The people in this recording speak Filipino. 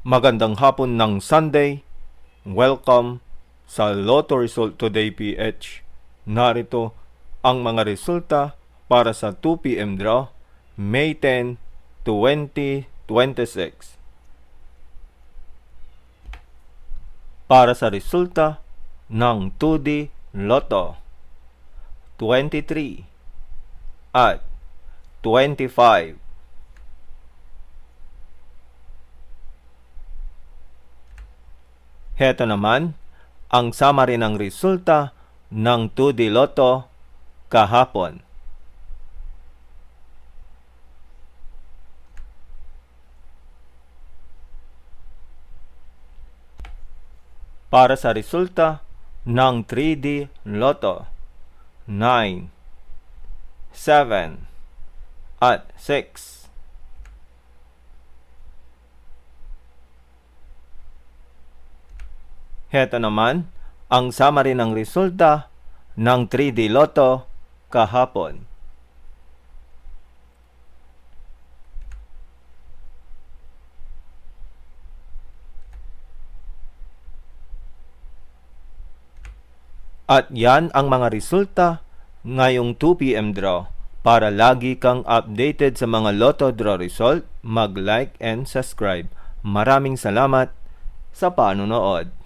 Magandang hapon ng Sunday. Welcome sa Lotto Result Today PH. Narito ang mga resulta para sa 2 p.m. draw, May 10, 2026. Para sa resulta ng 2D Lotto, 23 at 25. Heto naman ang summary ng resulta ng 2D Lotto kahapon. Para sa resulta ng 3D Lotto, 9, 7, at 6. Heto naman ang summary ng resulta ng 3D Lotto kahapon. At yan ang mga resulta ngayong 2 p.m. draw. Para lagi kang updated sa mga Lotto draw result, mag-like and subscribe. Maraming salamat sa panonood.